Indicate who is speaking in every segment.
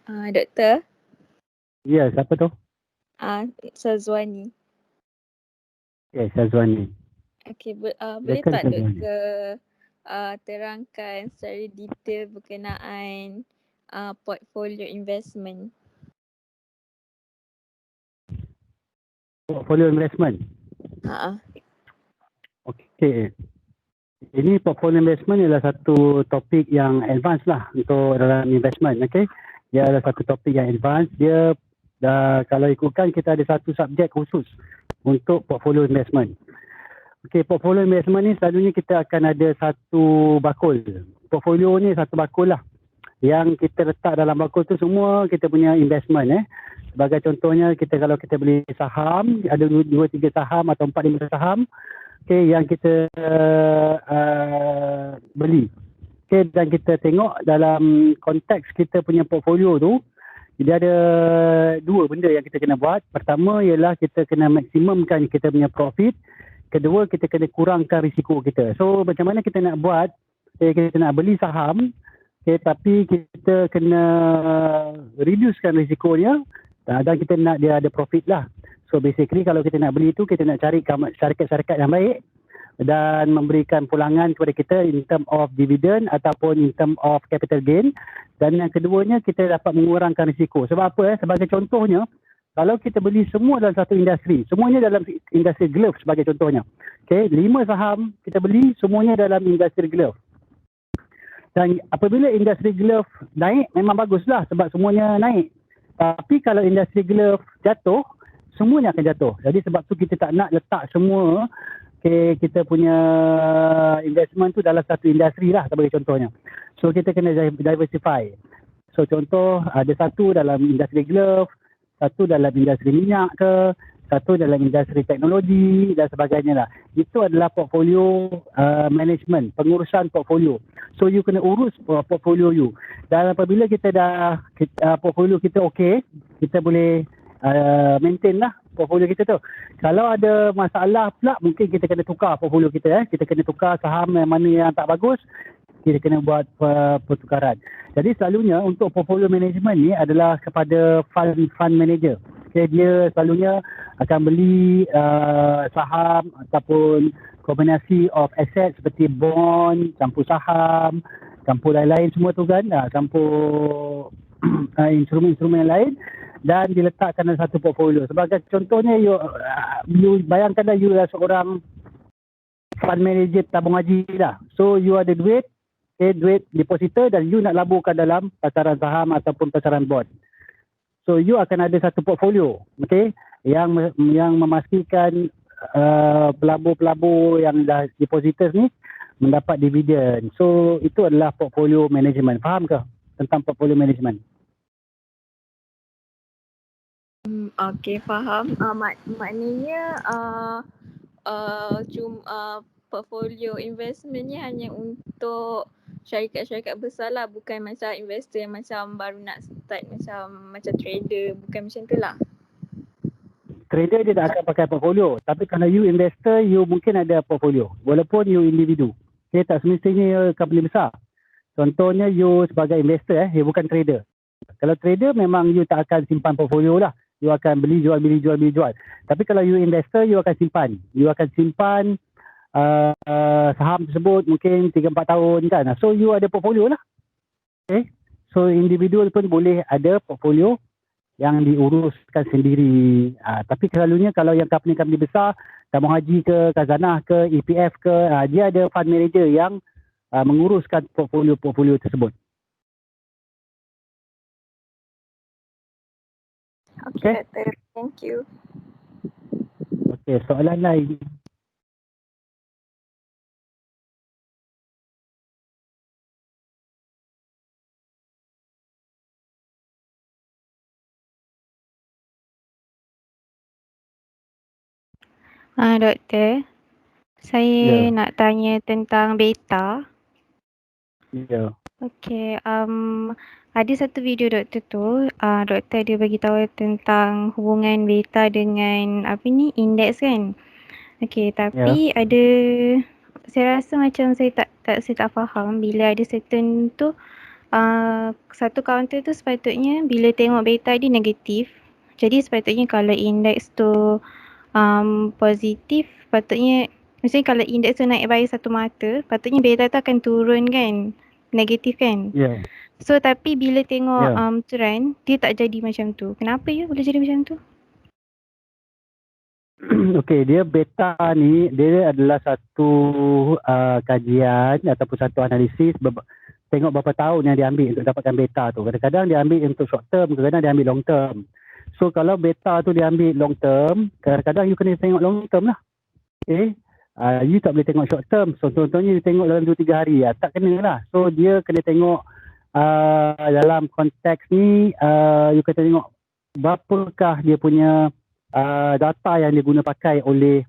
Speaker 1: Doktor,
Speaker 2: Ya, siapa tu?
Speaker 1: Syazwani.
Speaker 2: Ya, Syazwani.
Speaker 1: Okey, boleh
Speaker 2: Silakan
Speaker 1: tak
Speaker 2: Syazwani.
Speaker 1: doktor terangkan secara detail berkenaan portfolio investment?
Speaker 2: Portfolio investment.
Speaker 1: Ha.
Speaker 2: Okey. Ini portfolio investment ialah satu topik yang advance lah untuk dalam investment. Okey. Dia adalah satu topik yang advance. Dia kalau ikutkan kita ada satu subjek khusus untuk portfolio investment. Okey, portfolio investment ni selalunya kita akan ada satu bakul. Portfolio ni satu bakul lah. Yang kita letak dalam bakul tu semua kita punya investment. Sebagai contohnya, kalau kita beli saham, ada 2-3 saham atau 4-5 saham, yang kita beli. Dan kita tengok dalam konteks kita punya portfolio tu, dia ada dua benda yang kita kena buat. Pertama ialah kita kena maksimumkan kita punya profit. Kedua, kita kena kurangkan risiko kita. So, macam mana kita nak buat? Kita nak beli saham, tapi kita kena reducekan risikonya dan kita nak dia ada profit lah. So basically kalau kita nak beli tu, kita nak cari syarikat-syarikat yang baik dan memberikan pulangan kepada kita in term of dividend ataupun in term of capital gain. Dan yang keduanya, kita dapat mengurangkan risiko. Sebab apa? Sebagai contohnya, kalau kita beli semua dalam satu industri, semuanya dalam industri glove sebagai contohnya. 5 saham kita beli semuanya dalam industri glove. Dan apabila industri glove naik, memang baguslah sebab semuanya naik. Tapi kalau industri glove jatuh, semuanya akan jatuh. Jadi sebab tu kita tak nak letak semua kita punya investment tu dalam satu industri lah sebagai contohnya. So kita kena diversify. So contoh ada satu dalam industri glove, satu dalam industri minyak ke, satu dalam industri teknologi dan sebagainya lah. Itu adalah portfolio management, pengurusan portfolio. So you kena urus portfolio you. Dan apabila kita dah portfolio kita okey, kita boleh maintain lah portfolio kita tu. Kalau ada masalah pula, mungkin kita kena tukar portfolio kita. Kita kena tukar saham yang mana yang tak bagus, kita kena buat pertukaran. Jadi selalunya untuk portfolio management ni adalah kepada fund manager. Dia selalunya akan beli saham ataupun kombinasi of asset seperti bond, campur saham, campur lain-lain semua tu kan, campur instrumen-instrumen yang lain dan diletakkan dalam satu portfolio. Sebagai contohnya, you bayangkanlah you adalah seorang fund manager tabung haji lah. So you ada duit depositor dan you nak laburkan dalam pasaran saham ataupun pasaran bond. So you akan ada satu portfolio, yang memastikan pelabur-pelabur yang dah depositors ni mendapat dividen. So itu adalah portfolio management. Faham ke tentang portfolio management?
Speaker 1: Okey, faham. Maknanya portfolio investment ni hanya untuk syarikat-syarikat besar lah, bukan macam investor yang macam baru nak start macam trader, bukan macam tu lah.
Speaker 2: Trader dia tak akan pakai portfolio, tapi kalau you investor, you mungkin ada portfolio walaupun you individu. Tak semestinya you company besar. Contohnya you sebagai investor, you bukan trader. Kalau trader memang you tak akan simpan portfolio lah. You akan beli jual. Tapi kalau you investor, you akan simpan. You akan simpan saham tersebut mungkin 3-4 tahun kan. So you ada portfolio lah. So individual pun boleh ada portfolio yang diuruskan sendiri. Tapi selalunya kalau yang company-company besar, tabung haji ke, khazanah ke, EPF ke, dia ada fund manager yang menguruskan portfolio tersebut.
Speaker 1: Okay, Doktor. Thank you.
Speaker 2: Okay, soalan lain.
Speaker 3: Doktor, saya nak tanya tentang beta.
Speaker 2: Ya.
Speaker 3: Okey, ada satu video doktor tu, doktor dia bagi tahu tentang hubungan beta dengan indeks kan. Okey, tapi ada, saya rasa macam saya tak faham bila ada certain tu Satu counter tu sepatutnya bila tengok beta dia negatif. Jadi sepatutnya kalau indeks tu positif, patutnya misalnya kalau indeks tu naik by satu mata, patutnya beta tu akan turun kan, negatif kan.
Speaker 2: Ya.
Speaker 3: So tapi bila tengok
Speaker 2: Ya.
Speaker 3: trend, dia tak jadi macam tu. Kenapa ya boleh jadi macam tu?
Speaker 2: Okey, dia beta ni dia adalah satu kajian ataupun satu analisis tengok berapa tahun yang dia ambil untuk dapatkan beta tu. Kadang-kadang dia ambil untuk short term, kadang-kadang dia ambil long term. So kalau beta tu dia ambil long term, kadang-kadang you kena tengok long term lah. Okay. You tak boleh tengok short term. So contohnya you tengok dalam 2-3 hari. Tak kena lah. So dia kena tengok dalam konteks ni, you kena tengok berapakah dia punya data yang dia guna pakai oleh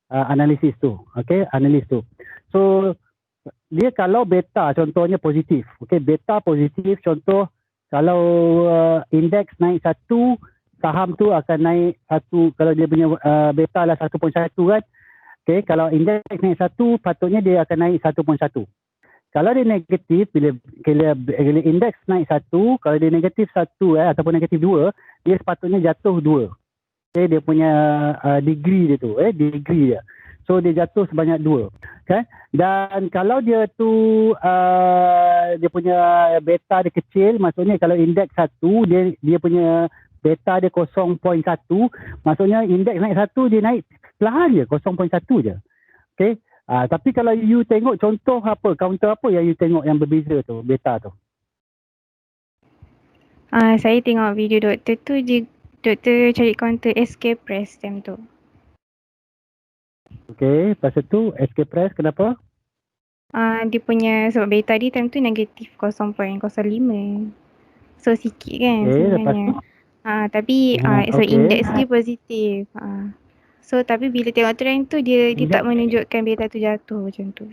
Speaker 2: analisis tu. Okay, analis tu. So dia kalau beta contohnya positif. Okay, beta positif contoh kalau indeks naik 1, saham tu akan naik 1. Kalau dia punya beta lah 1.1 kan. Okay, kalau indeks naik 1, patutnya dia akan naik 1.1. Kalau dia negatif, bila indeks naik 1, kalau dia negatif 1 ataupun negatif 2, dia sepatutnya jatuh 2. Okay, dia punya degree dia tu, degree dia. So dia jatuh sebanyak 2. Okay? Dan kalau dia tu dia punya beta dia kecil, maksudnya kalau indeks 1, dia punya beta dia 0.1, maksudnya indeks naik 1, dia naik perlahan je, 0.1 je. Okay? Tapi kalau you tengok contoh apa, counter apa yang you tengok yang berbeza tu, beta tu?
Speaker 3: Saya tengok video doktor tu, doktor cari counter SK Press time tu.
Speaker 2: Okay, lepas tu SK Press kenapa?
Speaker 3: Dia punya sebab beta dia time tu negatif 0.05. So sikit kan
Speaker 2: Lepas
Speaker 3: sebenarnya.
Speaker 2: tu?
Speaker 3: Tapi so
Speaker 2: Okay.
Speaker 3: indeks dia positif. So tapi bila tengok trend tu dia tak menunjukkan beta tu jatuh macam tu.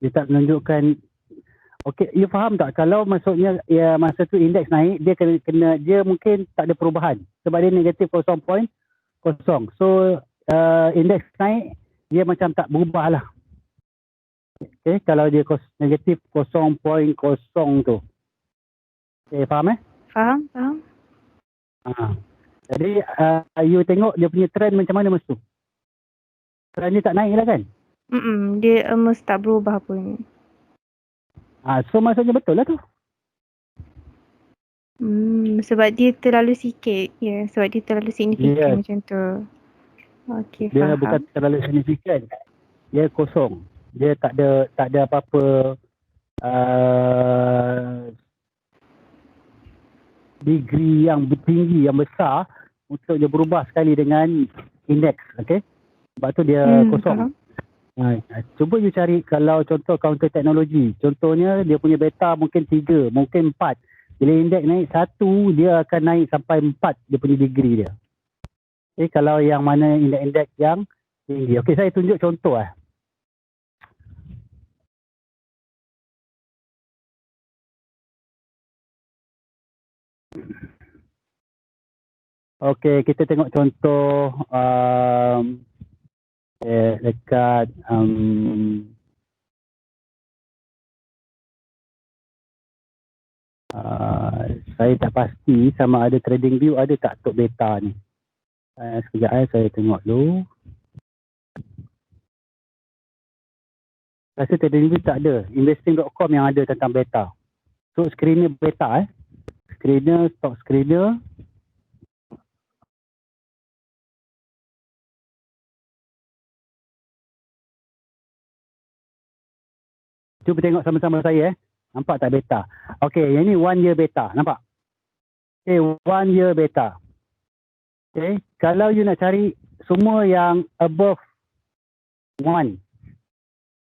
Speaker 2: Dia tak menunjukkan. Okay, you faham tak kalau maksudnya masa tu indeks naik, dia kena dia mungkin tak ada perubahan sebab dia negatif 0.0. So indeks naik, dia macam tak berubah lah. Okay, kalau dia negatif 0.0 tu. Okay, faham
Speaker 3: Faham?
Speaker 2: Jadi you tengok dia punya trend macam mana masa tu? Trend dia tak naik lah kan?
Speaker 3: Dia almost tak berubah pun.
Speaker 2: So maksudnya betul lah tu.
Speaker 3: Sebab dia terlalu sikit. Ya, sebab dia terlalu signifikan macam tu. Okay,
Speaker 2: Dia
Speaker 3: faham.
Speaker 2: bukan terlalu signifikan. Dia kosong. Dia tak ada apa-apa degree yang tinggi, yang besar untuk dia berubah sekali dengan indeks. Okay? Sebab tu dia kosong. Cuba you cari kalau contoh counter teknologi. Contohnya dia punya beta mungkin 3, mungkin 4. Bila indeks naik 1, dia akan naik sampai 4 dia punya degree dia. Okay, kalau yang mana indeks-indeks yang tinggi. Okay, saya tunjuk contoh . Okay, kita tengok contoh dekat saya tak pasti sama ada TradingView ada tak untuk beta ni. Sekejap saya tengok dulu. Rasa TradingView tak ada. Investing.com yang ada tentang beta. So screener beta Screener, stock screener. Cuba tengok sama-sama saya Nampak tak beta? Okay, yang ni 1 year beta. Nampak? Okay, 1 year beta. Okay, kalau you nak cari semua yang above 1.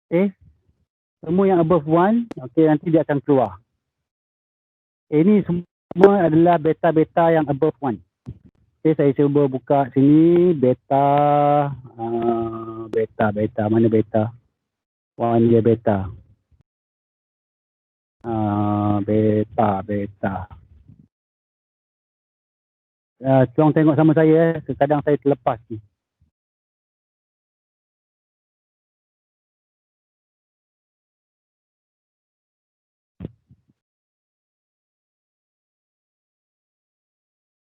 Speaker 2: Okay, semua yang above 1, okay, nanti dia akan keluar. Ini semua adalah beta-beta yang above 1. Okay, saya cuba buka sini. Beta. Mana beta? 1 year beta. Beta. Tolong tengok sama saya. Kadang saya terlepas ni.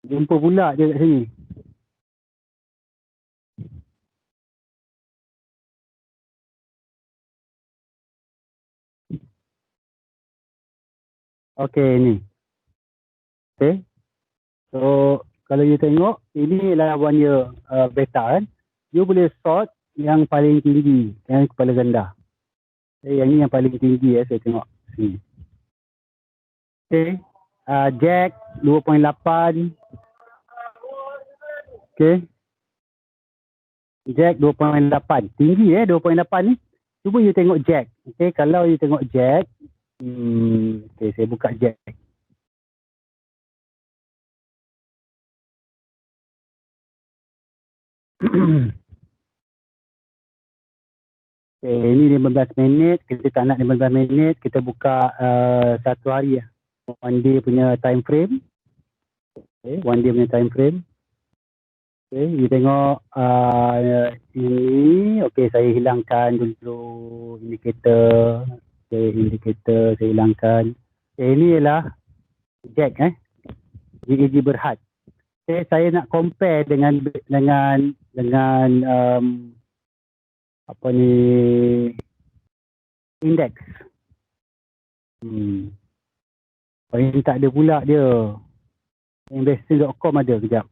Speaker 2: Jumpa pula dia kat sini. Okey, ni. Okey. So, kalau you tengok, ini adalah 1 year beta kan. You boleh sort yang paling tinggi, yang kepala rendah. Yang ni yang paling tinggi saya tengok sini. Okey. Jack 2.8. Okey. Jack 2.8. Tinggi 2.8 ni. Cuba you tengok Jack. Okey, kalau you tengok Jack, okey, saya buka Jack. Okay, ini 15 minit, kita tak nak 15 minit, kita buka 1 hari lah. 1 day punya time frame. Okay, 1 day punya time frame. Okay, you tengok ini, okay, saya hilangkan dulu indikator. Okay, indikator saya hilangkan. Okay, ini ialah Jack GAG Berhad. Okay, saya nak compare dengan apa ni, indeks. Ini tak ada pula dia. Investing.com ada kejap.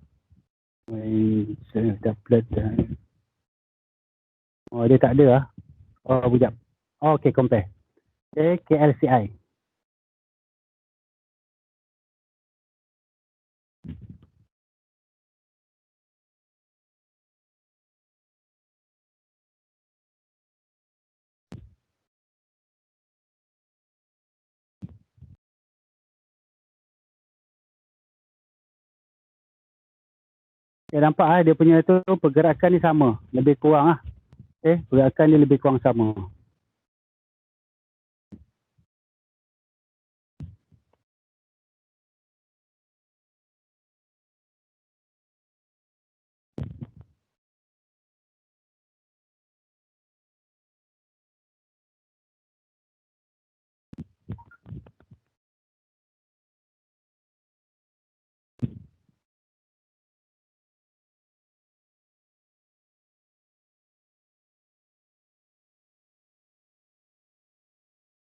Speaker 2: Oh, dia tak ada lah. Oh, kejap. Oh, okay, compare. Okay, KLCI. Nampak dia punya tu pergerakan ni sama, lebih kurang pergerakan dia lebih kurang sama.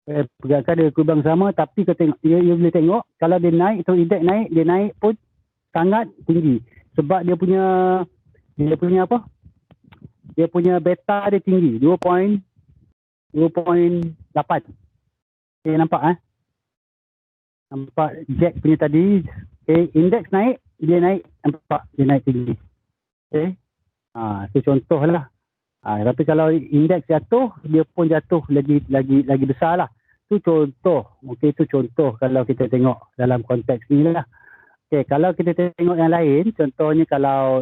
Speaker 2: Pergerakan dia kubang sama, tapi kau tengok, you boleh tengok kalau dia naik, so indeks naik, dia naik pun sangat tinggi sebab dia punya apa, dia punya beta dia tinggi 2.8. Okay, nampak nampak Jack punya tadi. Okay, indeks naik, dia naik, nampak dia naik tinggi. Okay, itu contoh lah. Tapi kalau indeks jatuh, dia pun jatuh lagi besar lah. Itu contoh. Okey, itu contoh kalau kita tengok dalam konteks ni lah. Okey, kalau kita tengok yang lain, contohnya kalau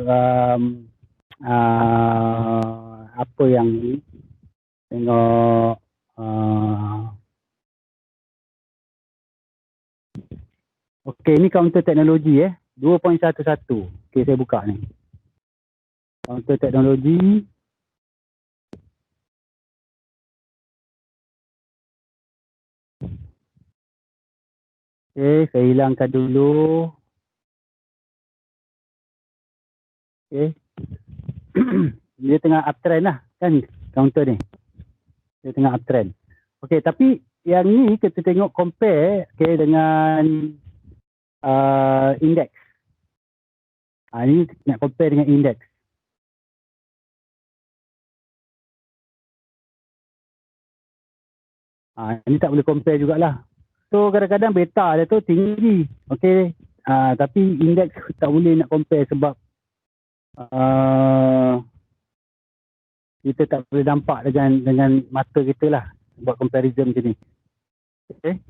Speaker 2: apa yang ni, tengok okey, ni counter teknologi 2.11. Okey, saya buka ni. Counter teknologi. Okay, saya hilangkan dulu. Okay. Dia tengah uptrend lah kan counter ni. Dia tengah uptrend. Okay, tapi yang ni kita tengok compare dengan indeks. Ni nak compare dengan indeks. Ini tak boleh compare jugalah. So kadang-kadang beta dia tu tinggi. Okay. Tapi indeks tak boleh nak compare sebab kita tak boleh nampak dengan mata kita lah buat comparison macam ni. Okay.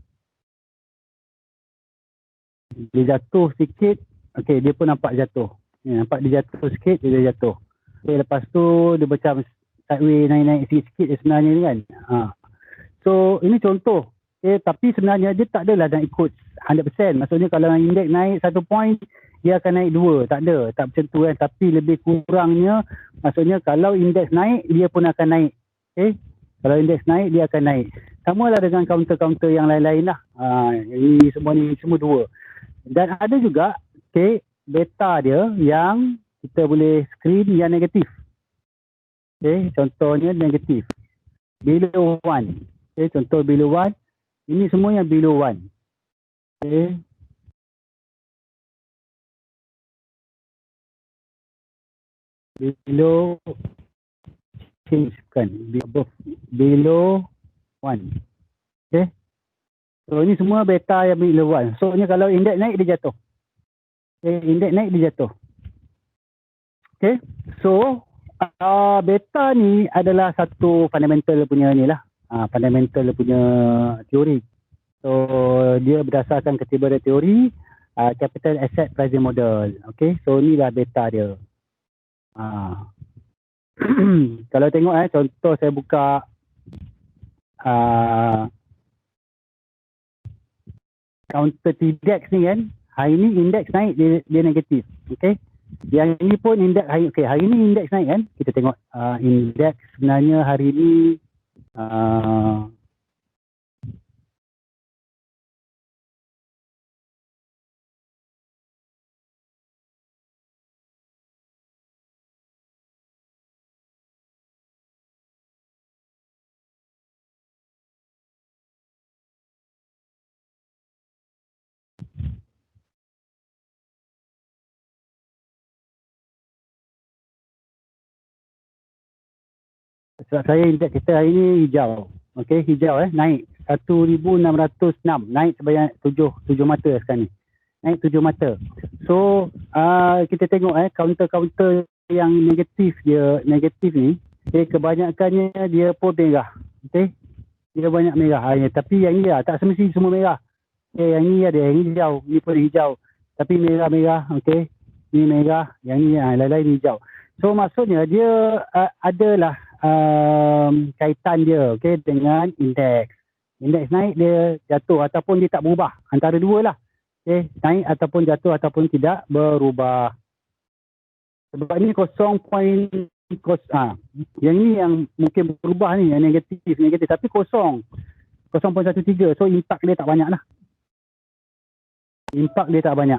Speaker 2: Dia jatuh sikit. Okay, dia pun nampak jatuh. Nampak dia jatuh sikit, dia jatuh. Okay, lepas tu dia macam sideways naik-naik sikit-sikit sebenarnya ni kan. So ini contoh. Okay, tapi sebenarnya dia tak adalah nak ikut 100%. Maksudnya kalau indeks naik 1 point, dia akan naik 2. Tak ada. Tak macam tu kan. Tapi lebih kurangnya, maksudnya kalau indeks naik, dia pun akan naik. Okay. Kalau indeks naik, dia akan naik. Sama lah dengan counter-counter yang lain-lain lah. Ini semua 2. Dan ada juga, okay, beta dia yang kita boleh screen yang negatif. Okay, contohnya negatif. Below 1. Okay, contoh below 1. Ini semua yang below 1. Okay. Below, change kan, below 1. Okay. So ini semua beta yang below 1. So ni kalau indeks naik dia jatuh. Okay, indeks naik dia jatuh. Okay. So beta ni adalah satu fundamental punya ni lah. Fundamental punya teori. So dia berdasarkan ketiba teori capital asset pricing model. Okay. So ni lah beta dia. Kalau tengok contoh saya buka counter TDEX ni kan, hari ni indeks naik dia negatif. Okay. Yang ini pun indeks hari ni indeks naik kan. Kita tengok indeks sebenarnya hari ni sebab saya indeks kita hari ni hijau. Okey, hijau naik 1606, naik sebanyak 7 mata sekarang ni. Naik 7 mata. So kita tengok counter-counter yang negatif ni, kebanyakannya dia pun merah. Okey. Dia banyak merah tapi yang ni tak semestinya semua merah. Yang ni ada yang hijau, ni pun hijau. Tapi merah-merah, okey. Ni merah, yang ni lain-lain hijau. So maksudnya dia adalah kaitan dia dengan indeks. Indeks naik dia jatuh ataupun dia tak berubah. Antara dua lah. Naik ataupun jatuh ataupun tidak berubah. Sebab ni 0.0 yang ni yang mungkin berubah ni, yang negatif tapi 0.13. So impak dia tak banyak lah. Impak dia tak banyak.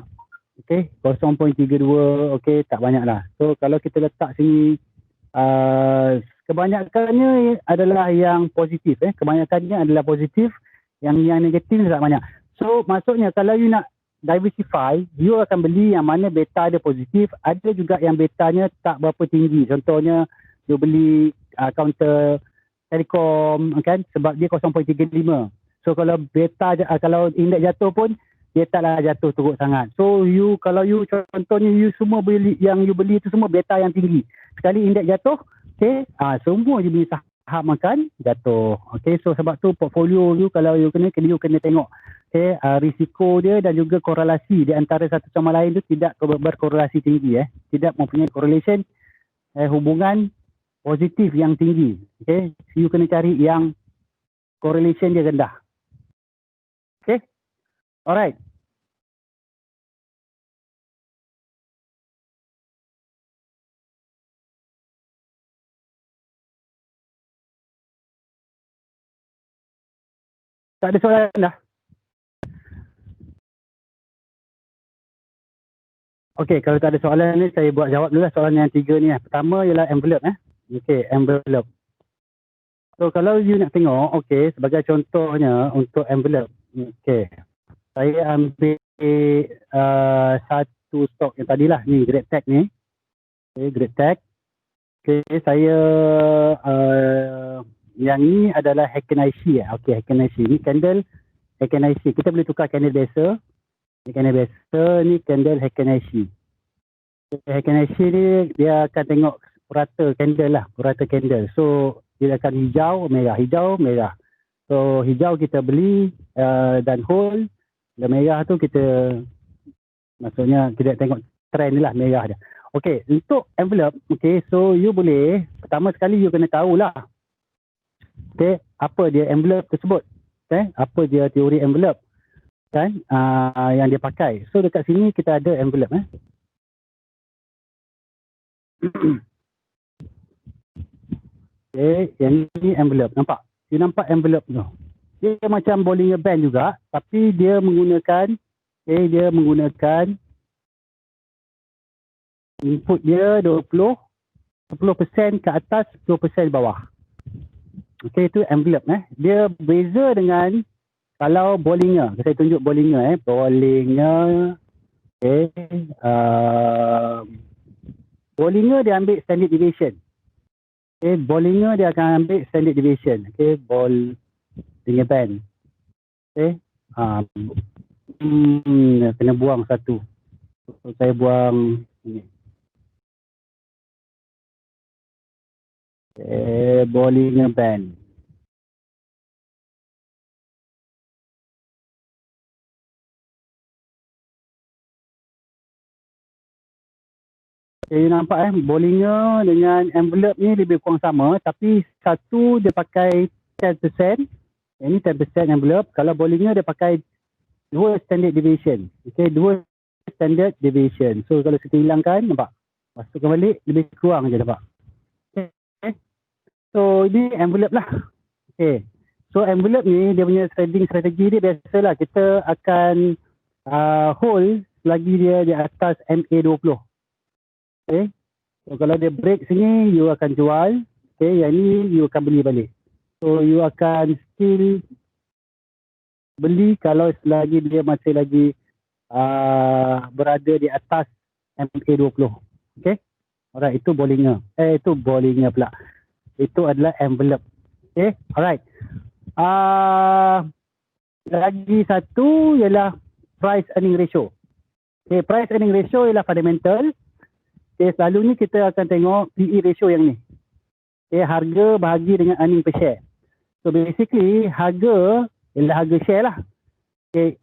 Speaker 2: Okey, 0.32, okey, tak banyak lah. So kalau kita letak sini kebanyakannya adalah yang positif. Kebanyakannya adalah positif, yang negatif tak banyak. So maksudnya kalau you nak diversify, you akan beli yang mana beta dia positif, ada juga yang betanya tak berapa tinggi. Contohnya you beli counter telekom kan, sebab dia 0.35. So kalau beta kalau indeks jatuh pun dia taklah jatuh teruk sangat. So kalau you contohnya you semua beli, yang you beli itu semua beta yang tinggi. Sekali indeks jatuh, semua je beli saham akan jatuh. So sebab tu portfolio you kalau you kena tengok risiko dia dan juga korelasi di antara satu sama lain tu tidak berkorelasi tinggi. Tidak mempunyai correlation, hubungan positif yang tinggi. You kena cari yang correlation dia rendah. Alright. Tak ada soalan dah? Okey, kalau tak ada soalan ni saya buat jawab dulu lah soalan yang 3 ni. Pertama ialah envelope. Okey, envelope. So kalau you nak tengok, sebagai contohnya untuk envelope. Okey. Saya ambil satu stok yang tadilah ni, GreatTech ni. GreatTech. Saya yang ni adalah Heiken-Aishi. Heiken-Aishi ni candle Heiken-Aishi. Kita boleh tukar candle biasa. Ni candle Heiken-Aishi. Heiken-Aishi ni dia akan tengok purata candle. So dia akan hijau, merah. So hijau kita beli dan hold. Dan merah tu kita, maksudnya kita tengok trend ni lah, merah dia. Okey, untuk envelope, so you boleh, pertama sekali you kena tahulah apa dia envelope tersebut. Apa dia teori envelope kan, yang dia pakai. So dekat sini kita ada envelope. Yang ni envelope, nampak? You nampak envelope tu? Dia macam Bollinger Band juga, tapi dia menggunakan Input dia 20, 10% ke atas, 10% bawah. Okey, itu envelope Dia beza dengan kalau Bollinger. Saya tunjuk Bollinger Bollinger. Okey. Bollinger dia ambil standard deviation. Okey, Bollinger dia akan ambil standard deviation. Okey, Bollinger Band. Okey. Kena buang satu. Saya buang ini. Bollinger Band. You nampak Bollinger dengan envelope ni lebih kurang sama, tapi satu dia pakai 10%, ini 10% envelope. Kalau Bollinger dia pakai dua standard deviation. Okay, dua standard deviation. So kalau kita hilangkan, nampak? Masukkan balik, lebih kurang je nampak. Okay. So ini envelope lah. Okay. So envelope ni dia punya trading strategi dia biasalah. Kita akan hold selagi dia di atas MA20. Okay. So kalau dia break sini, you akan jual. Okay, yang ni you akan beli balik. So you akan still beli kalau selagi dia masih lagi berada di atas MA20. Okay. Alright, itu Bollinger. Itu Bollinger pula. Itu adalah envelope. Okay, alright. Lagi satu ialah price earning ratio. Okay, price earning ratio ialah fundamental. Okay, selalunya kita akan tengok PE ratio yang ni. Okay, harga bahagi dengan earning per share. So basically, harga ialah harga share lah. Okay,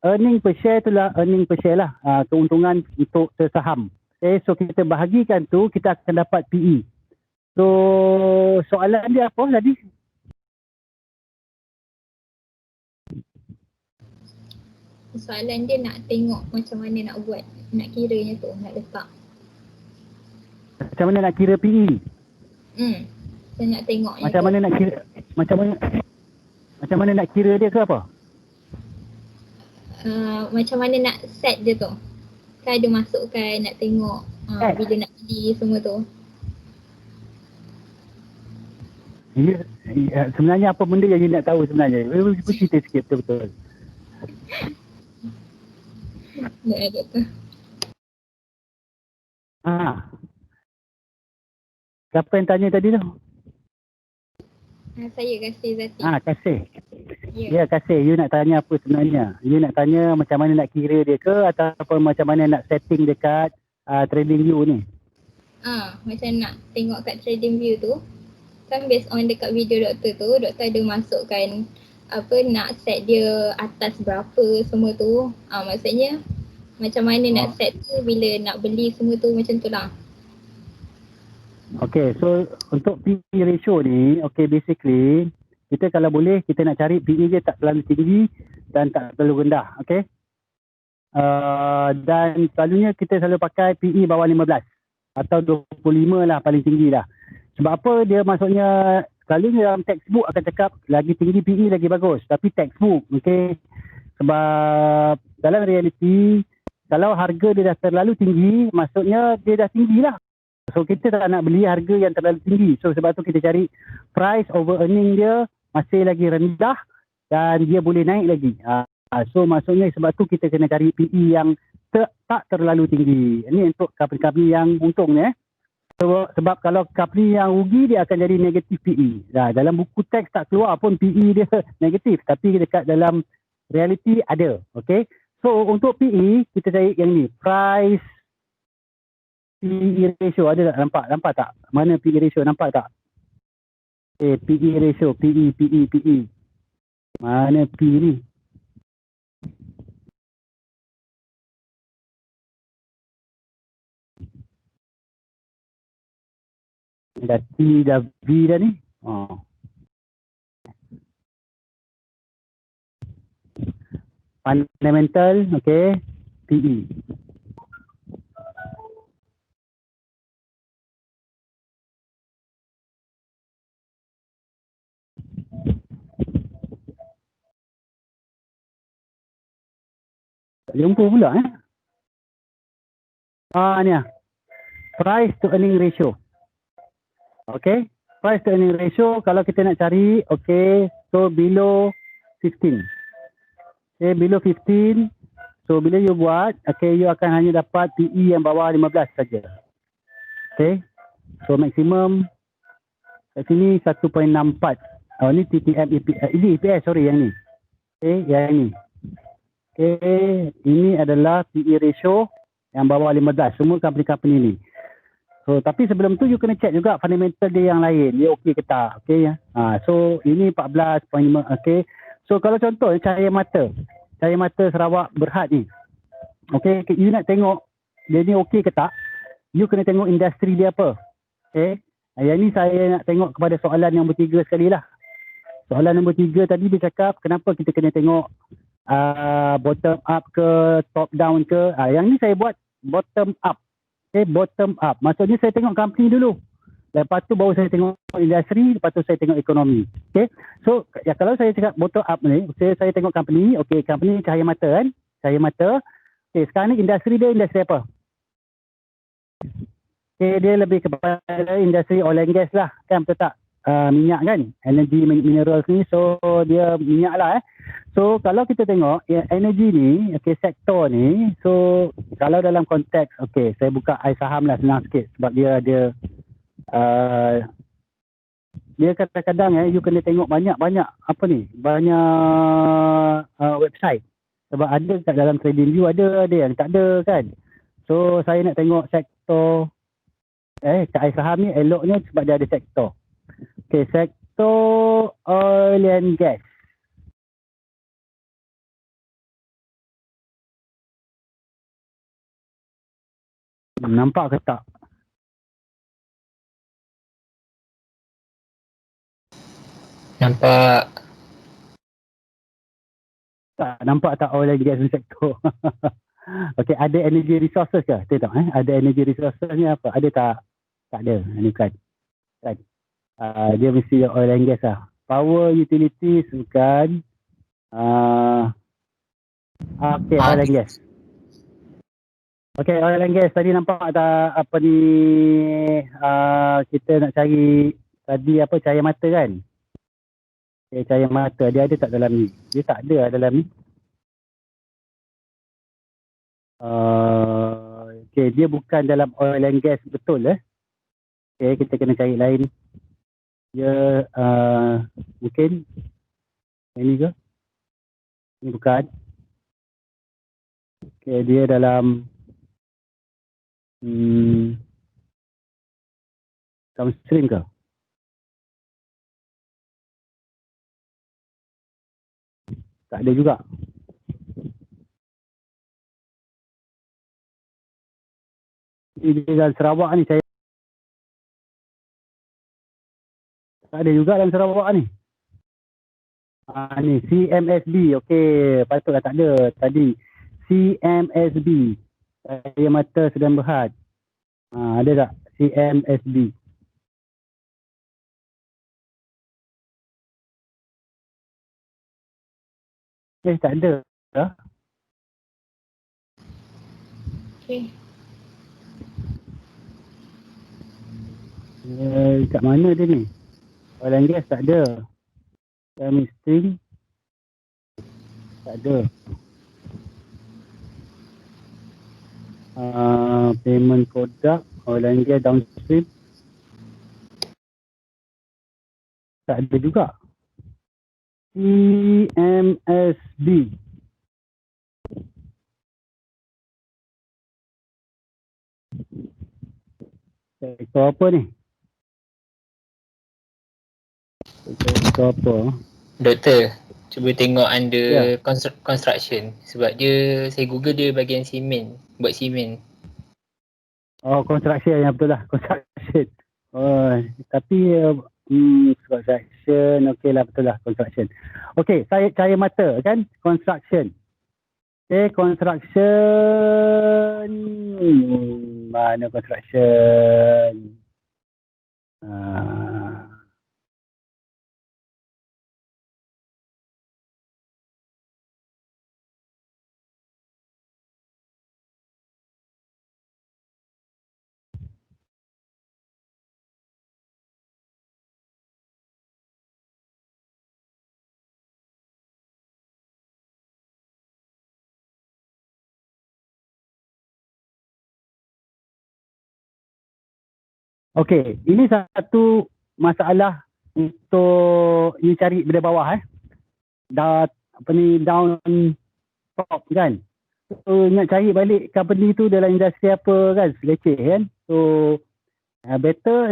Speaker 2: earning per share itulah earning per share lah. Keuntungan untuk sesaham. Okay, so kita bahagikan tu, kita akan dapat PE. So, soalan dia apa tadi?
Speaker 1: Soalan dia nak tengok macam mana nak buat, nak kiranya tu, nak letak.
Speaker 2: Macam mana nak kira PE?
Speaker 1: Saya nak tengok
Speaker 2: macam mana nak kira, macam mana nak kira dia ke apa?
Speaker 1: Macam mana nak set dia tu. Kan ada masukkan nak tengok bila nak beli semua tu.
Speaker 2: Sebenarnya apa benda yang you nak tahu sebenarnya? Cuba cerita sikit betul-betul.
Speaker 1: Tak ada tu.
Speaker 2: Siapa yang tanya tadi tu?
Speaker 1: Saya Kasih Zati.
Speaker 2: Kasih.
Speaker 1: Ya.
Speaker 2: Ya, Kasih. You nak tanya apa sebenarnya? You nak tanya macam mana nak kira dia ke ataupun macam mana nak setting dekat trading view ni?
Speaker 1: Macam nak tengok kat trading view tu. Kan based on dekat video doktor tu, doktor ada masukkan apa nak set dia atas berapa semua tu. Maksudnya macam mana nak set tu bila nak beli semua tu macam tu lah.
Speaker 2: Okay, so untuk PE ratio ni, okay basically kita kalau boleh kita nak cari PE dia tak terlalu tinggi dan tak terlalu rendah, okay. Dan selalunya kita selalu pakai PE bawah 15 atau 25 lah paling tinggi lah. Sebab apa dia maksudnya selalunya dalam textbook akan cakap lagi tinggi PE lagi bagus, tapi textbook, okay. Sebab dalam realiti kalau harga dia dah terlalu tinggi, maksudnya dia dah tinggi lah. So kita tak nak beli harga yang terlalu tinggi. So sebab tu kita cari price over earning dia masih lagi rendah dan dia boleh naik lagi. So maksudnya sebab tu kita kena cari PE yang tak terlalu tinggi. Ini untuk company-company yang untung ni. Sebab kalau company yang rugi dia akan jadi negatif PE. Dalam buku teks tak keluar pun PE dia negatif. Tapi dekat dalam reality ada. Okay. So untuk PE kita cari yang ni. Price PE ratio ada tak? Nampak tak? Mana PE ratio? Nampak tak? PE ratio. PE. Mana P ni? Dah T dah V dah ni. Fundamental, okay. PE. Tak jumpa pula Ni lah. Price to earning ratio. Okay. Price to earning ratio kalau kita nak cari, okay, so below 15. Okay, below 15. So bila you buat, okay, you akan hanya dapat PE yang bawah 15 saja. Okay. So maksimum kat sini 1.64. Ni TTM EPS. Ini EPS, sorry yang ni. Okay, yang ni. Okay, ini adalah PE ratio yang bawah 15. Semua company-company ni. So, tapi sebelum tu you kena check juga fundamental dia yang lain. Dia okey ke tak? Okey ya. So, ini 14.5. Okey. So, kalau contoh cahaya mata. Cahaya mata Sarawak Berhad ni. Okey, you nak tengok dia ni okey ke tak? You kena tengok industri dia apa. Okey. Yang ni saya nak tengok kepada soalan nombor 3 sekali lah. Soalan nombor 3 tadi dia cakap kenapa kita kena tengok bottom up ke top down ke. Yang ni saya buat bottom up. Okay, bottom up. Maksudnya saya tengok company dulu. Lepas tu baru saya tengok industri, lepas tu saya tengok ekonomi. Okay. So, ya kalau saya cakap bottom up ni, saya tengok company. Okay, company cahaya mata kan. Cahaya mata. Okay, sekarang ni industri dia industri apa? Okay, dia lebih kepada industri oil and gas lah. Kan, betul tak? Minyak kan? Energy minerals ni. So, dia minyak lah So, kalau kita tengok energi ni, okay, sektor ni, so kalau dalam konteks, okay, saya buka saham lah senang sikit sebab dia ada, dia kadang-kadang you kena tengok banyak-banyak apa ni, banyak website. Sebab ada kat dalam TradingView ada yang tak ada kan. So, saya nak tengok sektor, kat saham ni eloknya sebab dia ada sektor. Okay, sektor oil and gas. Nampak ke tak?
Speaker 4: Nampak.
Speaker 2: Tak nampak tak oil and gas sektor? Okey, ada energy resources ke? Tengok ada energy resources ni apa? Ada tak? Tak ada. Ini bukan. Kan? Dia mesti oil and gas lah. Power utilities bukan. Okey, oil and gas. Okey, oil and gas tadi nampak tak apa ni, kita nak cari tadi apa, cahaya mata kan? Okay, cahaya mata dia ada tak dalam ni? Dia tak ada dalam ni. Okay, dia bukan dalam oil and gas betul Okay, kita kena cari lain. Dia mungkin ini ke? Ini bukan. Okay, dia dalam downstream ke? Tak ada juga. Ini dalam Sarawak ni saya tak ada juga dalam Sarawak ni. Ni CMSB. Okey, patutlah tak ada tadi. CMSB. Cahaya mata Sedan Berhad. Ada tak CMSB? Tak ada.
Speaker 1: Okay.
Speaker 2: Kat mana dia ni? Oil and gas tak ada. Midstream tak ada. Payment product, oil and gas downstream tak ada juga. CMSB. Sektor apa ni? Sektor apa?
Speaker 4: Doktor, cuba tengok under construction. Sebab dia, saya google dia bahagian simen. Buat simen.
Speaker 2: Oh, construction yang betul lah. Construction. Oh, tapi construction, okey lah, betul lah construction. Okey, saya cahaya mata kan? Construction. Okay, construction. Mana construction? Okey, ini satu masalah untuk you cari dari bawah down top kan. So nak cari balik company tu dalam industri apa kan, leceh kan. So better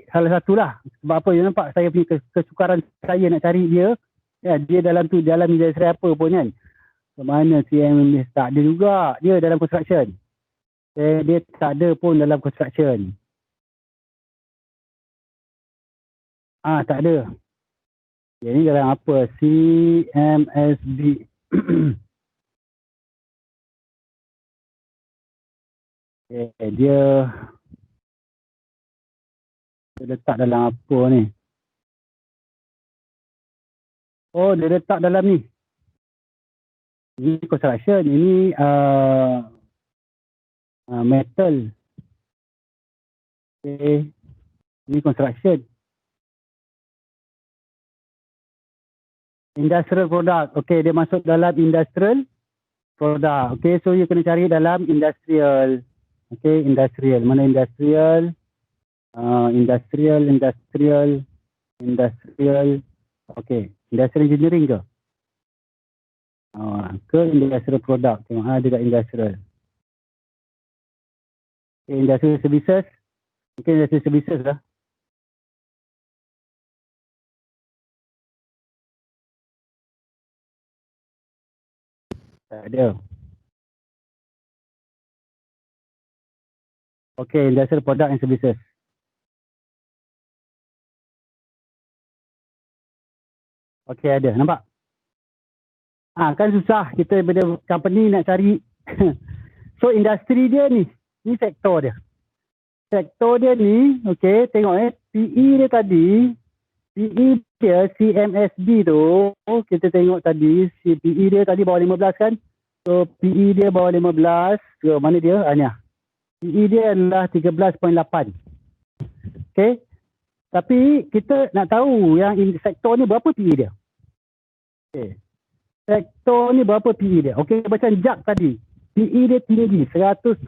Speaker 2: salah satulah. Sebab apa, you nampak saya punya kesukaran saya nak cari dia. Ya, dia dalam industri apa pun kan. Mana CMS tak ada juga dia dalam construction. Dia tak ada pun dalam construction. Tak ada. Dia ni dalam apa? CMSB. Dia letak dalam apa ni? Oh, dia letak dalam ni. Ini construction, ini metal. Okay. Ini construction. Industrial product. Okay, dia masuk dalam industrial product. Okay, so you kena cari dalam industrial. Okay, industrial. Mana industrial? Industrial. Okay, industrial engineering ke? Ke industrial product. Tengok ada kat industrial. Okay, industrial services. Okay, industrial services lah. Tak ada. Okay, industrial product and services. Okay, ada. Nampak? Kan susah kita benda company nak cari. So, industri dia ni sektor dia. Sektor dia ni, okay, tengok PE dia tadi. PE dia CMSB tu, kita tengok tadi, PE dia tadi bawah 15 kan. So, PE dia bawah 15. So, mana dia? Ni lah. PE dia adalah 13.8. Okay. Tapi kita nak tahu yang sektor ni berapa PE dia. Okay. Sektor ni berapa PE dia. Okay, macam JAK tadi. PE dia tinggi, 177.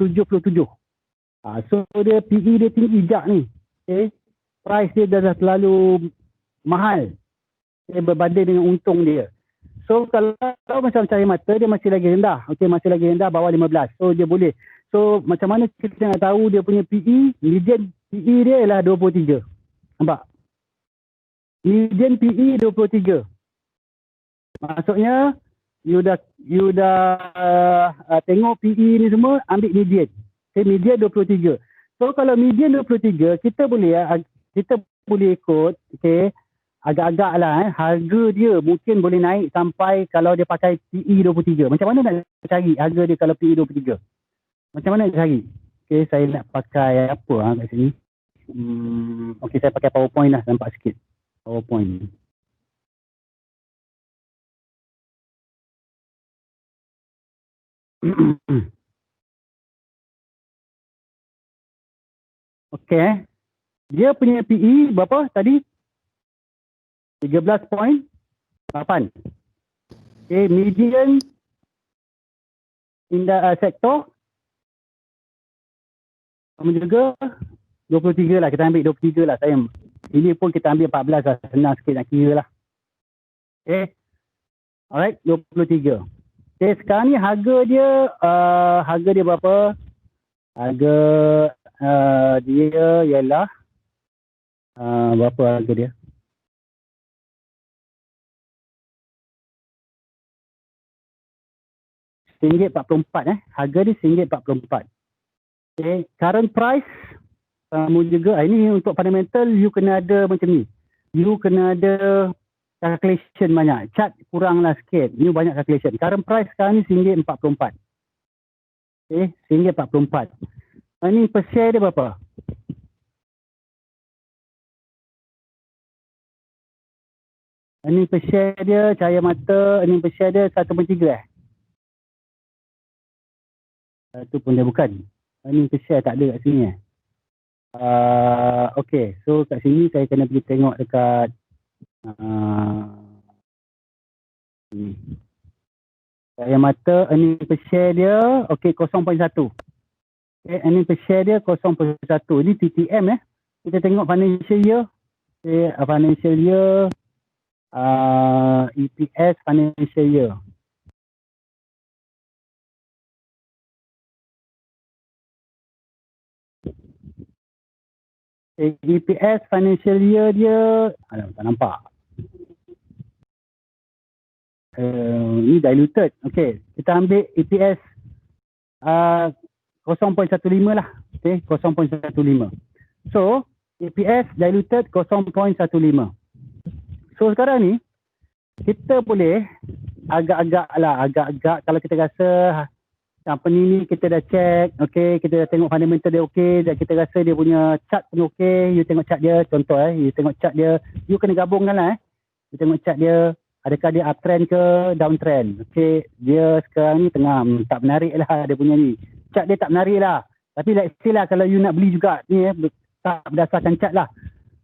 Speaker 2: So dia PE dia tinggi JAK ni. Okay. Price dia dah terlalu mahal. Okay, berbanding dengan untung dia. So kalau macam cahaya mata dia masih lagi rendah. Okay, masih lagi rendah bawah 15. So dia boleh. So macam mana kita nak tahu dia punya PE? Median PE dia ialah 23. Nampak? Median PE 23. Maksudnya you dah tengok PE ni semua, ambil median. Okay, median 23. So kalau median 23, kita boleh ikut, okay, agak-agak lah harga dia mungkin boleh naik sampai kalau dia pakai PE 23. Macam mana nak cari harga dia kalau PE 23? Macam mana nak cari? Okay, saya nak pakai apa kat sini? Okay, saya pakai PowerPoint lah, nampak sikit. PowerPoint. Okay. Dia punya PE berapa tadi? 13.8. Okay, median sektor sama juga 23 lah. Kita ambil 23 lah sayang. Ini pun kita ambil 14 lah. Senang sikit nak kira lah. Okay. Alright, 23. Okay, sekarang ni harga dia berapa? Harga dia ialah berapa harga dia? RM1.44 harga dia RM1.44. Okay, current price sama juga. Ini untuk fundamental you kena ada macam ni. You kena ada calculation banyak. Chart kuranglah sikit. Ni banyak calculation. Current price sekarang ni RM1.44. Okay, RM1.44. Ini per share dia berapa? Ini per share dia, cahaya mata, ini per share dia 1.3 Satu pun dia bukan. Ini per share tak ada kat sini okay, so kat sini saya kena pergi tengok dekat cahaya mata, ini per share dia, okay, 0.1. Okay, ini per share dia 0.1. Ini TTM kita tengok financial year. Okay, financial year, EPS financial year. EPS financial year dia, tak nampak. Ni diluted. Okay, kita ambil EPS 0.15 lah. Okay, 0.15. So, EPS diluted 0.15. So, sekarang ni, kita boleh agak-agak kalau kita rasa company ni kita dah check, okay, kita dah tengok fundamental dia okay, dan kita rasa dia punya chart pun okay, you tengok chart dia, contoh you tengok chart dia, you kena gabungkan lah you tengok chart dia, adakah dia uptrend ke downtrend, okay, dia sekarang ni tengah tak menarik lah dia punya ni, chart dia tak menarik lah, tapi let's say lah kalau you nak beli juga ni tak berdasarkan chart lah,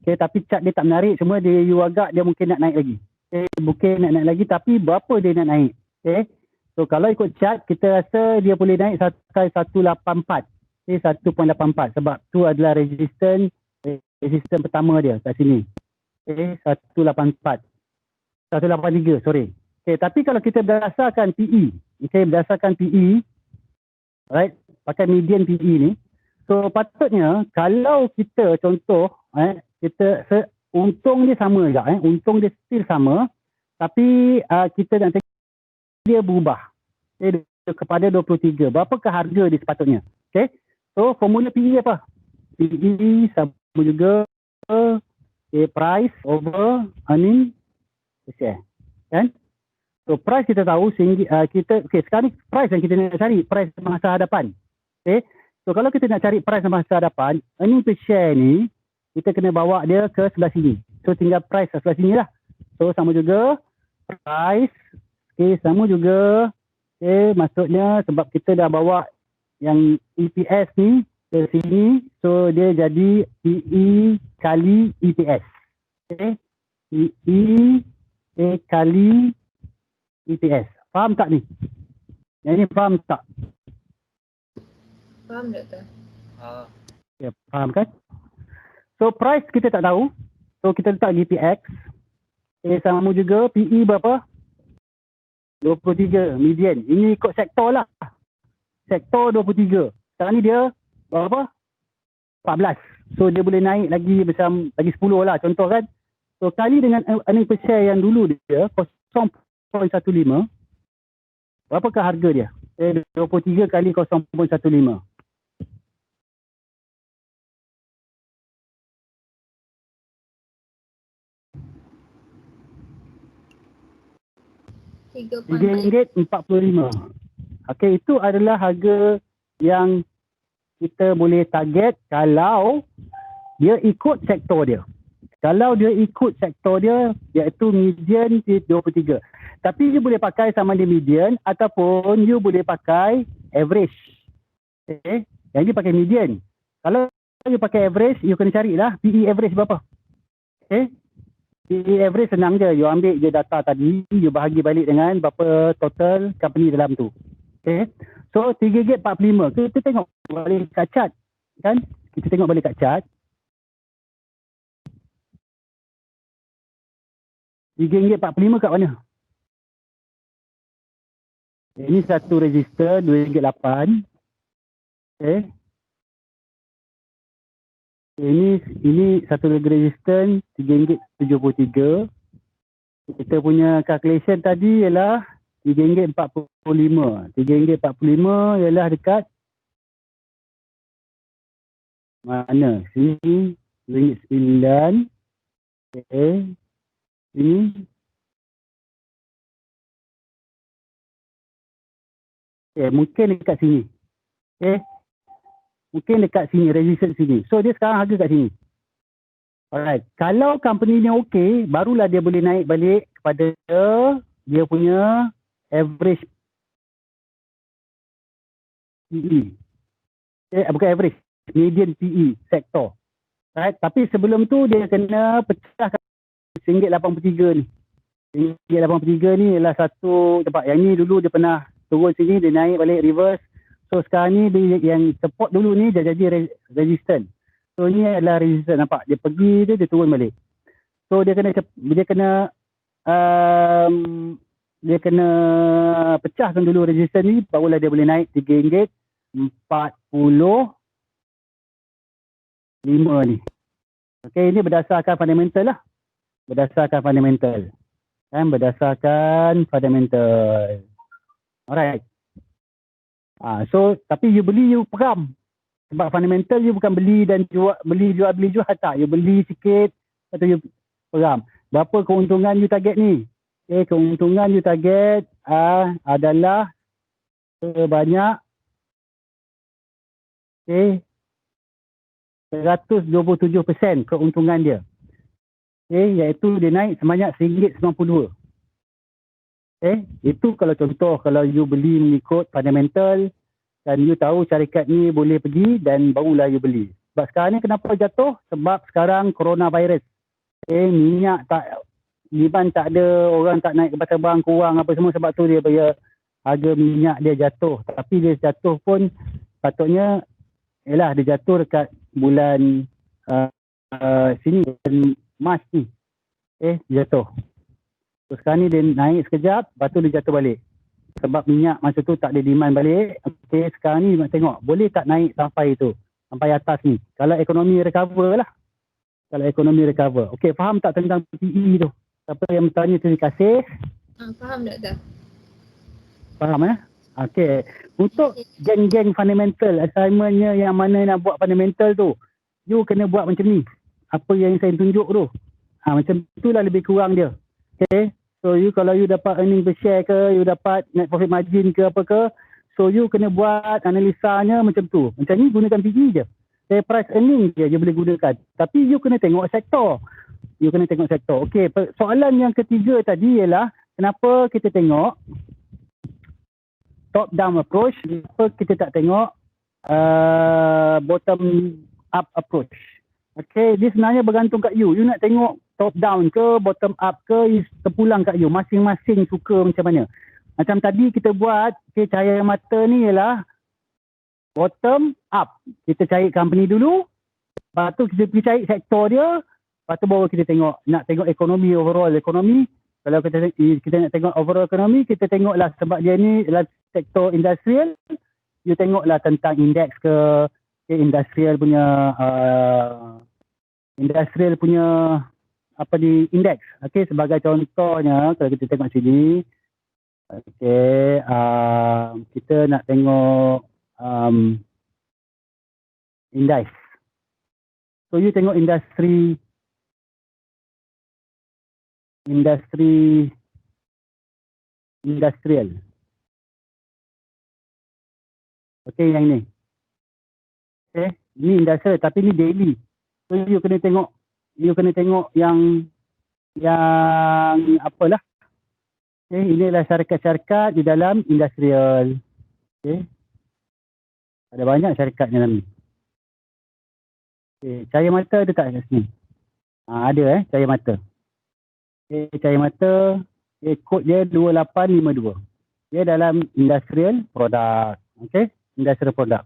Speaker 2: okay, tapi chart dia tak menarik, semua dia you agak dia mungkin nak naik lagi, okay, mungkin nak naik lagi, tapi berapa dia nak naik, okay. So kalau ikut chart, kita rasa dia boleh naik sampai 184. Okay, 1.84 sebab tu adalah resistance pertama dia kat sini. Okay, 184. 183, sorry. Okay, tapi kalau kita berdasarkan PE, okay, berdasarkan PE, right, pakai median PE ni, so patutnya kalau kita contoh, kita untung dia sama juga, untung dia still sama, tapi kita nak tengok dia berubah kepada 23. Berapakah harga dia sepatutnya? Okay. So formula PE apa? PE sama juga price over earning per share. Kan? So price kita tahu kita sekarang ni price yang kita nak cari, price masa hadapan. Okay. So kalau kita nak cari price masa hadapan, earning per share ni kita kena bawa dia ke sebelah sini. So tinggal price sebelah sini lah. So sama juga price. Okay, sama juga. Okay, maksudnya sebab kita dah bawa yang EPS ni ke sini, so dia jadi PE kali EPS. Okay, PE kali EPS. Faham tak ni? Yang ni faham tak?
Speaker 1: Faham doktor?
Speaker 2: Ya, faham kan? So price kita tak tahu. So kita letak EPX. Okay, sama juga PE berapa? 23 median. Ini ikut sektor lah. Sektor 23. Sekarang ni dia berapa? 14. So dia boleh naik lagi macam lagi 10 lah contoh kan. So kali dengan earning per share yang dulu dia 0.15. Berapakah harga dia? 23 kali 0.15. RM3.45. Okey, itu adalah harga yang kita boleh target kalau dia ikut sektor dia. Kalau dia ikut sektor dia iaitu median 23. Tapi you boleh pakai sama dia median ataupun you boleh pakai average. Okay. Yang ni pakai median. Kalau you pakai average, you kena carilah PE average berapa. Okay. PE average senang je. You ambil je data tadi, you bahagi balik dengan berapa total company dalam tu. Okay. So RM3.45. Kita tengok balik kat chart. Kan? Kita tengok balik kat chart. RM3.45 kat mana? Ini satu resistor RM2.8. Okay. Ini satu lagi resistor RM3.73. Kita punya calculation tadi ialah RM3.45. RM3.45 ialah dekat mana? Sini RM9. Okay. Ini mungkin dekat sini. Mungkin dekat sini, resistance sini. So dia sekarang harga kat sini. Alright. Kalau company ni okey, barulah dia boleh naik balik kepada dia punya average PE. Bukan average, median PE sektor. Right? Tapi sebelum tu dia kena pecahkan RM1.83 ni. RM1.83 ni ialah satu tempat. Yang ni dulu dia pernah turun sini, dia naik balik reverse. So sekarang ni yang support dulu ni dia jadi resistant. So ni adalah resistance, nampak? Dia pergi dia turun balik. So dia kena dia kena pecahkan dulu resistance ni, barulah dia boleh naik RM3.45 ni. Okey, ini berdasarkan fundamental lah. Berdasarkan fundamental. Alright. So tapi you beli, you peram. Sebab fundamental you bukan beli dan jual, beli tak. You beli sikit atau you peram. Berapa keuntungan you target ni? Keuntungan you target adalah sebanyak 127% keuntungan dia. Iaitu dia naik sebanyak RM1.92. Itu kalau contoh, kalau you beli mengikut fundamental dan you tahu syarikat ni boleh pergi, dan barulah you beli. Sebab sekarang ni kenapa jatuh? Sebab sekarang coronavirus. Minyak tak, demand tak ada, orang tak naik kapal terbang, kurang apa semua, sebab tu dia bayar harga minyak dia jatuh. Tapi dia jatuh pun patutnya dia jatuh dekat bulan sini, Mac ni. Dia jatuh. So sekarang ni dia naik sekejap, lepas tu dia jatuh balik. Sebab minyak masa tu tak ada demand balik. Sekarang ni nak tengok boleh tak naik sampai tu, sampai atas ni. Kalau ekonomi recover lah. Faham tak tentang PE tu? Siapa yang bertanya, terima kasih.
Speaker 1: Faham Doktor.
Speaker 2: Faham Untuk geng-geng fundamental, assignmentnya yang mana nak buat fundamental tu, you kena buat macam ni. Apa yang saya tunjuk tu. Macam itulah lebih kurang dia. So you kalau you dapat earning per share ke, you dapat net profit margin ke apa ke, so you kena buat analisanya macam tu. Macam ni gunakan PE je. Price earning je boleh gunakan. Tapi you kena tengok sektor. Soalan yang ketiga tadi ialah kenapa kita tengok top down approach, kenapa kita tak tengok bottom up approach. Dia sebenarnya bergantung kat you. You nak tengok top down ke, bottom up ke, terpulang kat you. Masing-masing suka macam mana. Macam tadi kita buat, cahaya mata ni ialah bottom up. Kita cari company dulu, lepas tu kita pergi cari sektor dia, lepas tu baru kita tengok, nak tengok ekonomi, overall ekonomi. Kalau kita nak tengok overall ekonomi, kita tengoklah sebab dia ni adalah sektor industrial, you tengoklah tentang indeks ke, industrial punya apa di indeks. Sebagai contohnya kalau kita tengok sini, kita nak tengok indeks. So you tengok industrial. Yang ni. Ni industrial tapi ni daily. So you kena tengok yang apalah. Inilah syarikat-syarikat di dalam industrial. Ada banyak syarikat dalam ni. Cahaya mata ada tak kat sini? Ada cahaya mata. Cahaya mata, kod dia 2852. Dia dalam industrial product. Industrial product.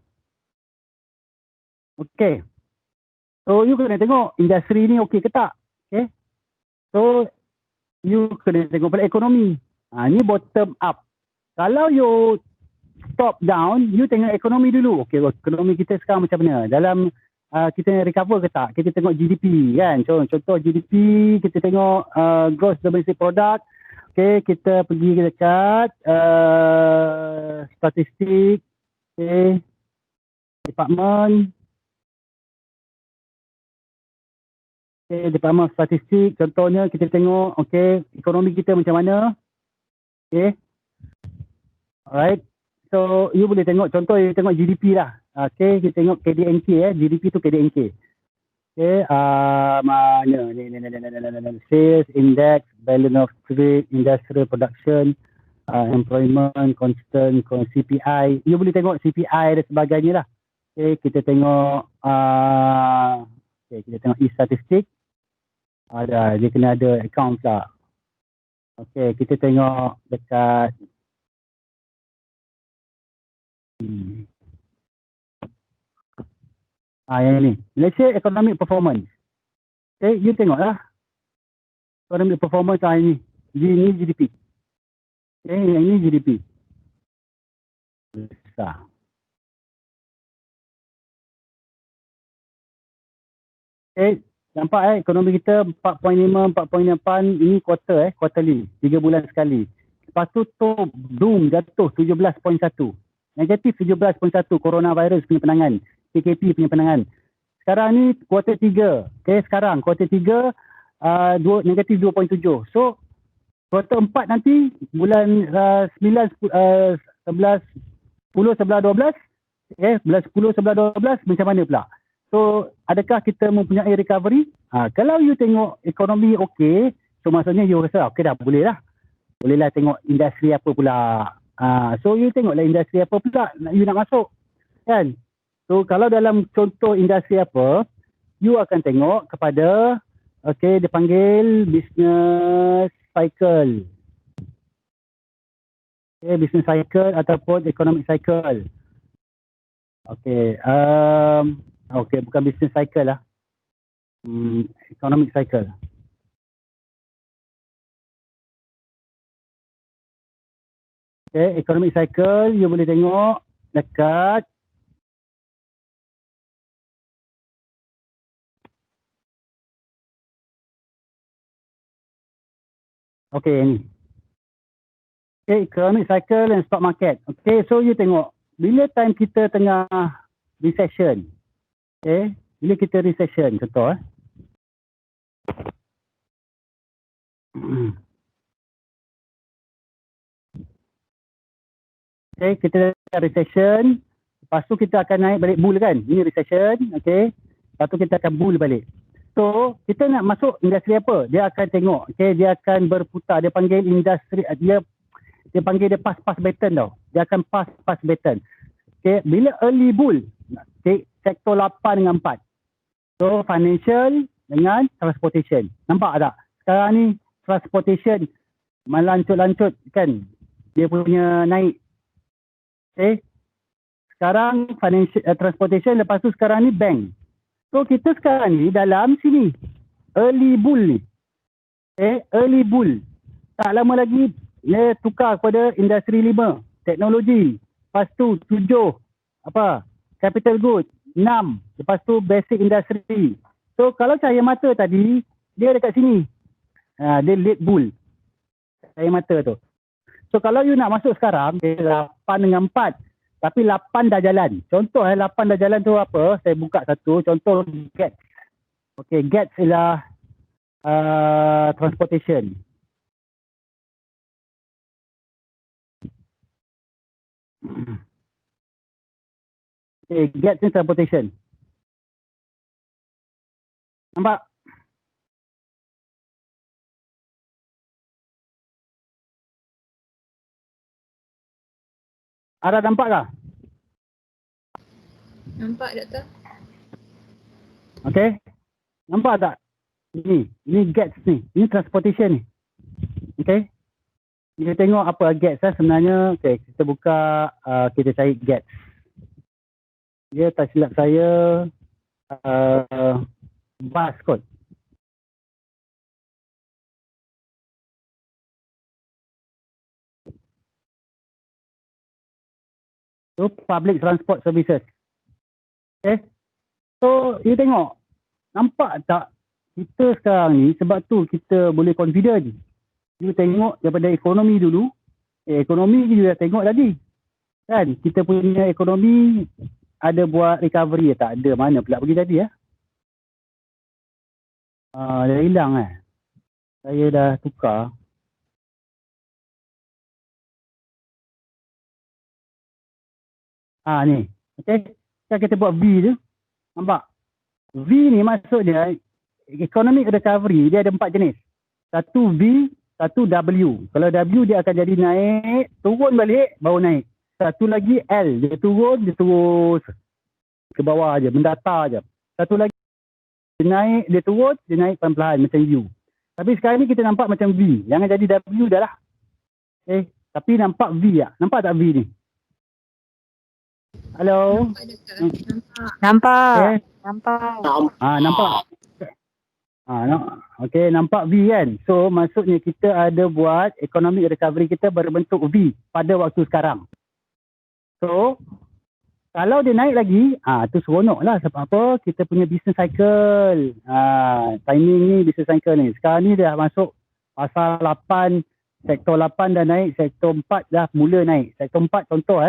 Speaker 2: So you kena tengok industri ni okey ke tak. So you kena tengok pada ekonomi. Ni bottom up. Kalau you top down, you tengok ekonomi dulu. Ekonomi kita sekarang macam mana? Dalam kita recover ke tak? Kita tengok GDP kan. Contoh GDP, kita tengok gross domestic product. Kita pergi dekat statistik. Department statistik. Contohnya kita tengok ekonomi kita macam mana. Alright. So you boleh tengok, contoh you tengok GDP lah. Kita tengok KDNK GDP tu KDNK. Mana ni sales index, balance of trade, industrial production, employment, constant, CPI. You boleh tengok CPI dan sebagainya lah. Kita tengok kita tengok e-statistik. Dia kena ada account lah. Kita tengok dekat Yang ni. Malaysia Economic Performance. Okay, you tengoklah. Economic Performance ini. Ini GDP. Okay, yang ini GDP. Besar. Okay, nampak ekonomi kita 4.5, 4.8, ini quarterly, 3 bulan sekali. Lepas tu boom, jatuh 17.1. Negatif 17.1 coronavirus punya penangan, PKP punya penangan. Sekarang ni kuartal 3. Okay, sekarang kuartal 3 negatif 2.7. So kuartal 4 nanti bulan 9, 11, 10, 11, 12. Okay, bulan 10, 11, 12 macam mana pula? So adakah kita mempunyai recovery? Kalau you tengok ekonomi okey, so maksudnya you rasa okey dah, boleh lah. Bolehlah tengok industri apa pula. So you tengoklah industri apa pula you nak masuk. Kan? So kalau dalam contoh industri apa, you akan tengok kepada dia panggil business cycle. Okay, business cycle ataupun economic cycle. Okay, bukan business cycle lah. Economic cycle. Okay, economic cycle you boleh tengok dekat ni. Okay, economic cycle and stock market. Okay, so you tengok bila time kita tengah recession. Okay, bila kita recession contoh Okay, kita recession, lepas tu kita akan naik balik bull kan. Ini recession, okay. Lepas tu kita akan bull balik. So, kita nak masuk industri apa? Dia akan tengok, okay, dia akan berputar. Dia panggil industri, dia panggil dia pass pattern tau. Dia akan pass pattern. Okay, bila early bull, okay, sektor 8 dengan 4. So, financial dengan transportation. Nampak tak? Sekarang ni, transportation melancut-lancut kan. Dia punya naik. Okay. Sekarang financial transportation, lepas tu sekarang ni bank. So kita sekarang ni dalam sini early bull ni. Early bull. Tak lama lagi dia tukar kepada industri 5, teknologi. Lepas tu 7 capital good, 6, lepas tu basic industry. So kalau cahaya mata tadi dia dekat sini. Dia late bull. Cahaya mata tu. So kalau you nak masuk sekarang, 8 dengan 4. Tapi 8 dah jalan. Contoh 8 dah jalan tu apa? Saya buka satu. Contoh GATS. Okay, GATS ialah transportation. Okay, GATS ni transportation. Nampak? Ara nampak tak?
Speaker 1: Nampak doktor?
Speaker 2: Okay. Nampak tak? Ini GATS ni. Ini transportation ni. Okay. Kita tengok apa GATS sebenarnya. Okay, kita buka, kita cari GATS. Dia tak silap saya, bus kot. So, public transport services. Okay. So, you tengok. Nampak tak? Kita sekarang ni, sebab tu kita boleh confident. You tengok daripada ekonomi dulu. Ekonomi you dah tengok tadi. Kan? Kita punya ekonomi ada buat recovery tak? Ada. Mana pula pergi tadi ya? Dah hilang Saya dah tukar. Ni. Okay. Sekarang kita buat V tu. Nampak? V ni maksud dia, economic recovery, dia ada 4 jenis. Satu V, satu W. Kalau W dia akan jadi naik, turun balik, baru naik. Satu lagi L, dia turun, dia terus ke bawah aja, mendatar aja. Satu lagi, dia naik, dia turun, dia naik pelan-pelan macam U. Tapi sekarang ni kita nampak macam V. Jangan jadi W dah lah. Okay. Tapi nampak V tak? Nampak tak V ni? Halo?
Speaker 1: Nampak doktor? Nampak.
Speaker 3: Nampak.
Speaker 2: Okay.
Speaker 3: Nampak.
Speaker 2: Nampak? Okay, nampak V kan? So maksudnya kita ada buat economic recovery kita berbentuk V pada waktu sekarang. So kalau dia naik lagi, tu seronok lah. Sebab apa? Kita punya business cycle. Timing ni business cycle ni. Sekarang ni dah masuk pasal 8, sektor 8 dah naik, sektor 4 dah mula naik. Sektor 4 contoh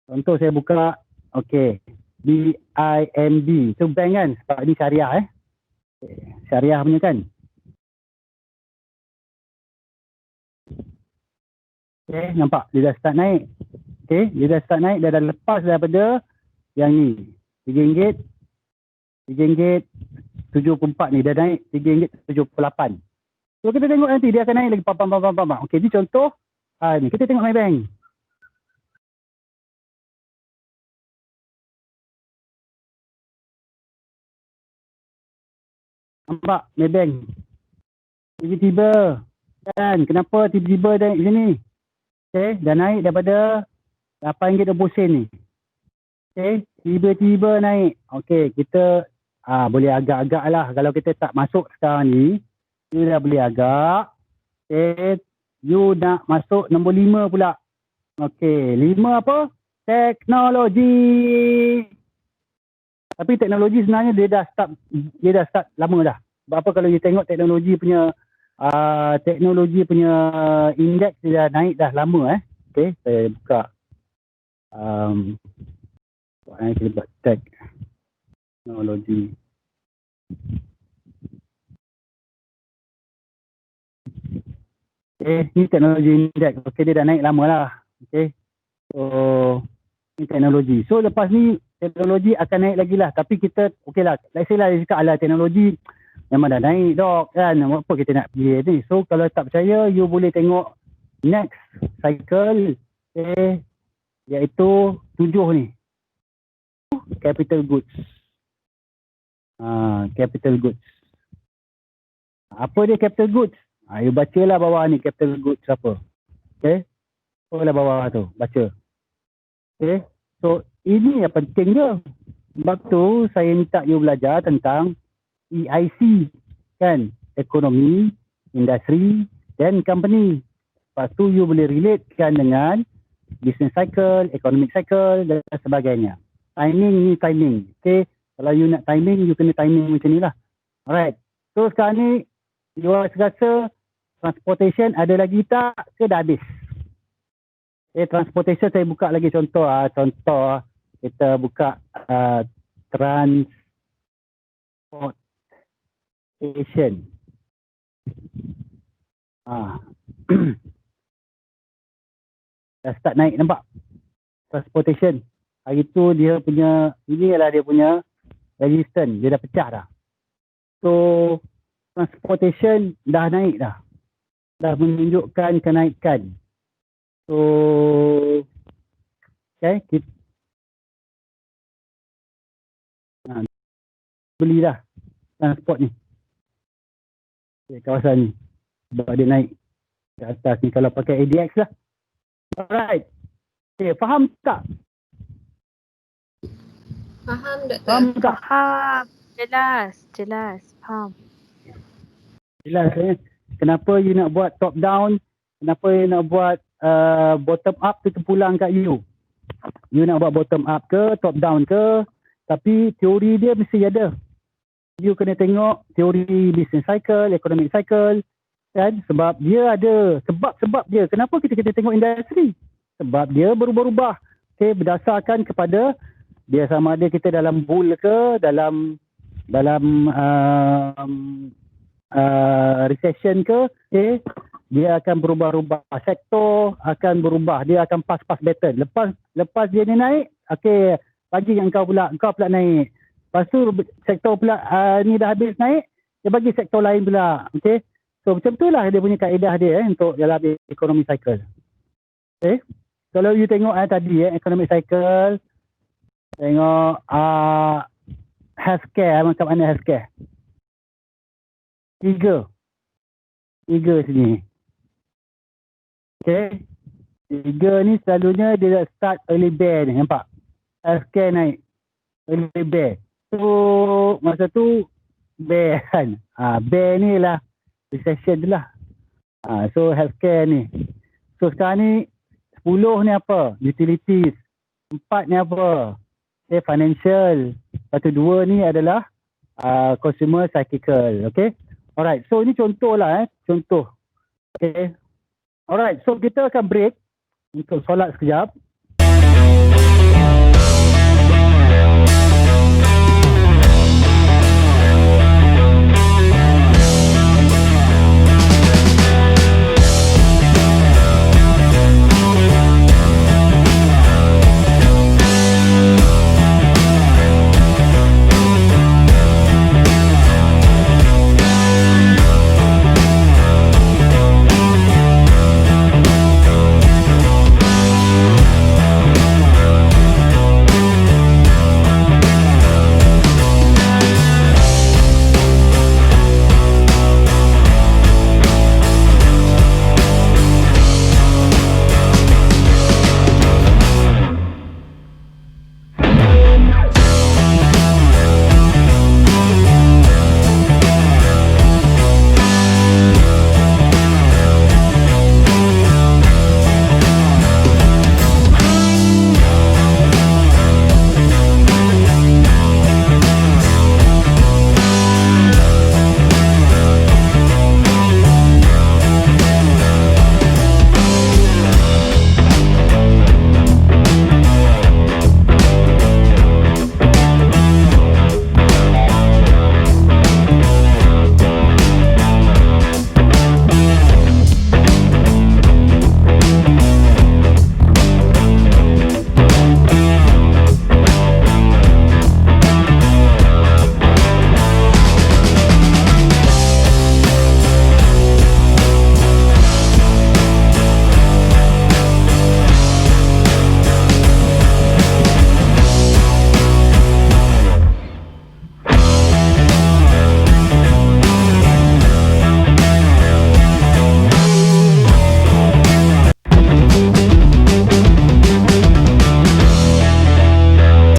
Speaker 2: Contoh saya buka, okay, BIMB. Tu bank kan? Sebab ni syariah Syariah punya kan? Okay, nampak? Dia dah start naik. Okay, dia dah start naik, dia dah lepas daripada yang ni. RM3.74 ni, dah naik RM3.78. So kita tengok nanti dia akan naik lagi. Okay, ni contoh. Ni kita tengok Maybank. Nampak Maybank. Tiba-tiba. Kan, kenapa tiba-tiba naik sini? Okay, dah naik daripada RM8.20 ni. Okay, tiba-tiba naik. Okay, kita boleh agak-agak lah. Kalau kita tak masuk sekarang ni, you dah boleh agak. Okay, you nak masuk nombor 5 pula. Okay, 5 apa? Teknologi. Tapi teknologi sebenarnya dia dah start lama dah. Sebab apa kalau you tengok teknologi punya indeks dia dah naik dah lama Okay, saya buka. Kita buat teknologi. Okay, ni teknologi indeks. Okay, dia dah naik lama lah. Okay, so ni teknologi. So lepas ni teknologi akan naik lagi lah. Tapi kita, okay lah, let's say lah dia cakap alah teknologi memang dah naik dok kan. Apa kita nak pergi ni. So kalau tak percaya, you boleh tengok next cycle. Okay, iaitu 7 ni. Capital goods. Capital goods. Apa dia capital goods? You bacalah bawah ni capital goods apa. Okay. Bacalah bawah tu. Baca. Okay. So ini yang penting je. Sebab tu saya minta you belajar tentang EIC. Kan. Ekonomi, industri dan company. Lepas tu you boleh relatekan dengan business cycle, economic cycle dan sebagainya. Timing ni timing. Okay. Kalau you nak timing, you kena timing macam ni lah. Alright. So sekarang ni, you rasa transportation ada lagi tak ke dah habis? Transportation saya buka lagi contoh. Contoh kita buka transportation. Dah start naik nampak? Transportation. Hari tu dia punya, ini adalah dia punya resistance. Dia dah pecah dah. So, transportation dah naik dah. Dah menunjukkan kenaikan. So, okay, kita beli dah transport ni. Okay, kawasan ni. Sebab dia naik ke atas ni kalau pakai ADX lah. Alright. Okay, faham tak?
Speaker 1: Faham doktor?
Speaker 2: Faham tak?
Speaker 3: Faham. Jelas. Faham.
Speaker 2: Jelas kenapa you nak buat top down, kenapa you nak buat bottom up tu terpulang kat you. You nak buat bottom up ke, top down ke, tapi teori dia mesti ada. You kena tengok teori business cycle, economic cycle kan, sebab dia ada sebab dia. Kenapa kita tengok industri? Sebab dia berubah-ubah. Okay, berdasarkan kepada dia sama ada kita dalam bull ke, dalam recession ke, okay, dia akan berubah-ubah. Sektor akan berubah, dia akan pass battle. Lepas dia ni naik, okay, bagi yang kau pula naik. Lepas tu sektor pula ni dah habis naik, dia bagi sektor lain pula. Okay, so macam tu lah dia punya kaedah dia untuk dalam economic cycle. Okay, kalau you tengok tadi economic cycle, tengok healthcare, macam mana healthcare. Tiga sini. Okay. Tiga ni selalunya dia start early bear ni, nampak? Healthcare naik. Early bear. masa tu bear kan. Bear ni lah recession tu lah. So healthcare ni. So sekarang ni 10 ni apa? Utilities. 4 ni apa? Financial. Lepas tu 2 ni adalah consumer cyclical. Okay. Alright. So ini contoh lah contoh. Okay. Alright. So kita akan break untuk solat sekejap.